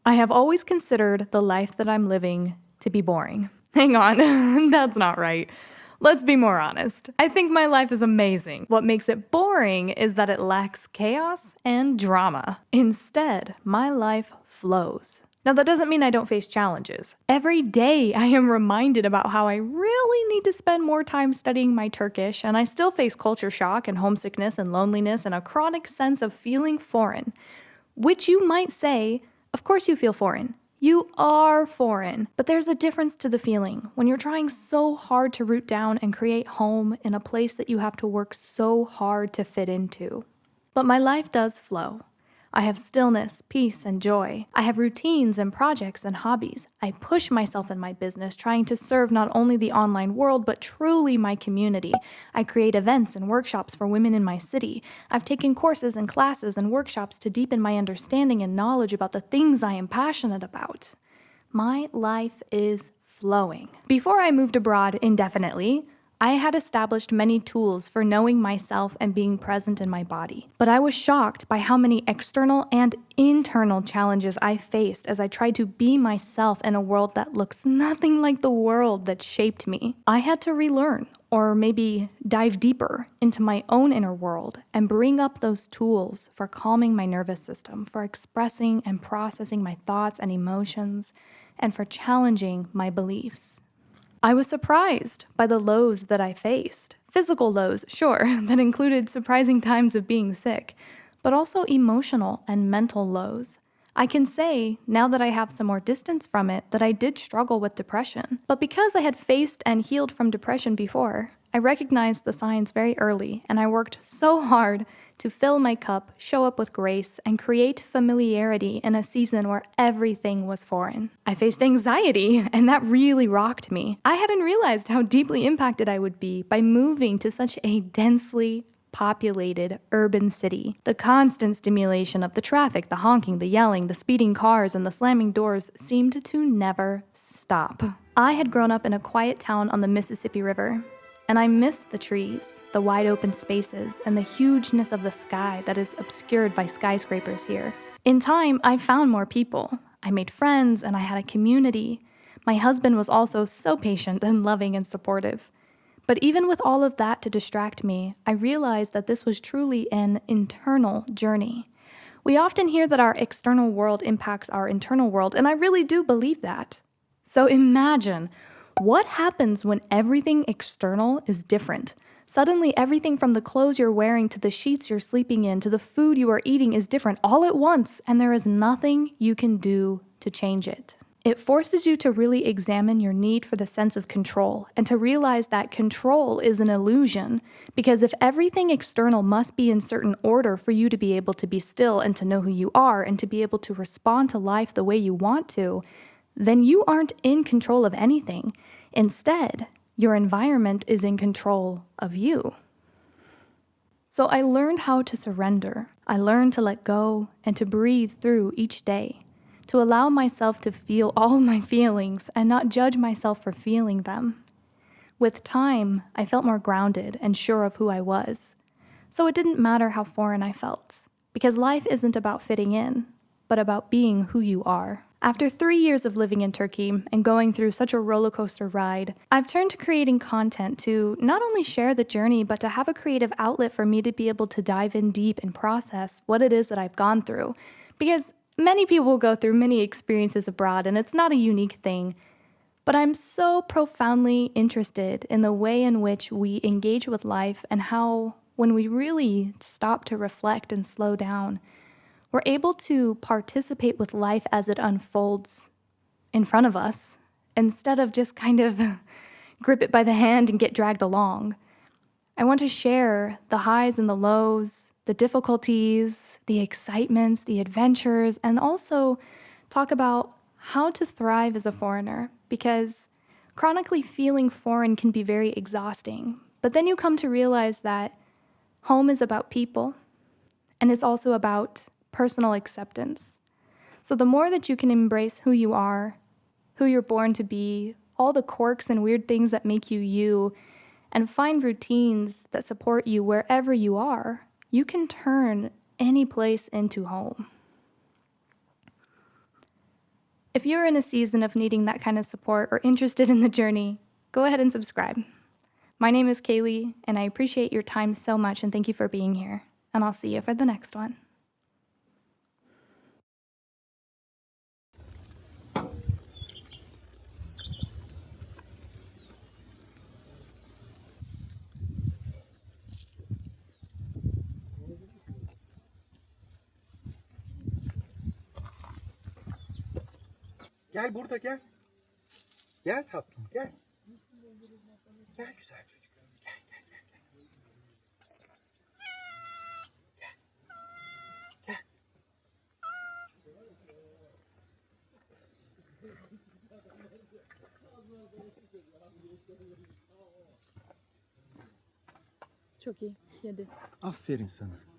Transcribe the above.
I have always considered the life that I'm living to be boring. Hang on, that's not right. Let's be more honest. I think my life is amazing. What makes it boring is that it lacks chaos and drama. Instead, my life flows. Now, that doesn't mean I don't face challenges. Every day, I am reminded about how I really need to spend more time studying my Turkish, and I still face culture shock and homesickness and loneliness and a chronic sense of feeling foreign. Which you might say, of course you feel foreign. You are foreign, but there's a difference to the feeling when you're trying so hard to root down and create home in a place that you have to work so hard to fit into. But my life does flow. I have stillness, peace, and joy. I have routines and projects and hobbies. I push myself in my business, trying to serve not only the online world, but truly my community. I create events and workshops for women in my city. I've taken courses and classes and workshops to deepen my understanding and knowledge about the things I am passionate about. My life is flowing. Before I moved abroad indefinitely, I had established many tools for knowing myself and being present in my body. But I was shocked by how many external and internal challenges I faced as I tried to be myself in a world that looks nothing like the world that shaped me. I had to relearn, or maybe dive deeper into my own inner world and bring up those tools for calming my nervous system, for expressing and processing my thoughts and emotions, and for challenging my beliefs. I was surprised by the lows that I faced. Physical lows, sure, that included surprising times of being sick, but also emotional and mental lows. I can say, now that I have some more distance from it, that I did struggle with depression. But because I had faced and healed from depression before, I recognized the signs very early, and I worked so hard to fill my cup, show up with grace, and create familiarity in a season where everything was foreign. I faced anxiety, and that really rocked me. I hadn't realized how deeply impacted I would be by moving to such a densely populated urban city. The constant stimulation of the traffic, the honking, the yelling, the speeding cars, and the slamming doors seemed to never stop. I had grown up in a quiet town on the Mississippi River, and I missed the trees, the wide open spaces, and the hugeness of the sky that is obscured by skyscrapers here. In time, I found more people. I made friends, and I had a community. My husband was also so patient and loving and supportive. But even with all of that to distract me, I realized that this was truly an internal journey. We often hear that our external world impacts our internal world, and I really do believe that. So imagine, what happens when everything external is different? Suddenly, everything from the clothes you're wearing to the sheets you're sleeping in to the food you are eating is different all at once, and there is nothing you can do to change it. It forces you to really examine your need for the sense of control and to realize that control is an illusion, because if everything external must be in certain order for you to be able to be still and to know who you are and to be able to respond to life the way you want to, then you aren't in control of anything. Instead, your environment is in control of you. So I learned how to surrender. I learned to let go and to breathe through each day, to allow myself to feel all my feelings and not judge myself for feeling them. With time, I felt more grounded and sure of who I was. So it didn't matter how foreign I felt, because life isn't about fitting in, but about being who you are. After 3 years of living in Turkey and going through such a roller coaster ride, I've turned to creating content to not only share the journey, but to have a creative outlet for me to be able to dive in deep and process what it is that I've gone through. Because many people go through many experiences abroad, and it's not a unique thing. But I'm so profoundly interested in the way in which we engage with life and how, when we really stop to reflect and slow down, we're able to participate with life as it unfolds in front of us, instead of just kind of grip it by the hand and get dragged along. I want to share the highs and the lows, the difficulties, the excitements, the adventures, and also talk about how to thrive as a foreigner, because chronically feeling foreign can be very exhausting. But then you come to realize that home is about people, and it's also about personal acceptance. So the more that you can embrace who you are, who you're born to be, all the quirks and weird things that make you you, and find routines that support you wherever you are, you can turn any place into home. If you're in a season of needing that kind of support or interested in the journey, go ahead and subscribe. My name is Kaylee, and I appreciate your time so much, and thank you for being here. And I'll see you for the next one. Gel burada gel. Gel tatlım gel. Gel güzel çocuk. Gel gel gel. Gel. Gel. Çok iyi. Yedi. Aferin sana.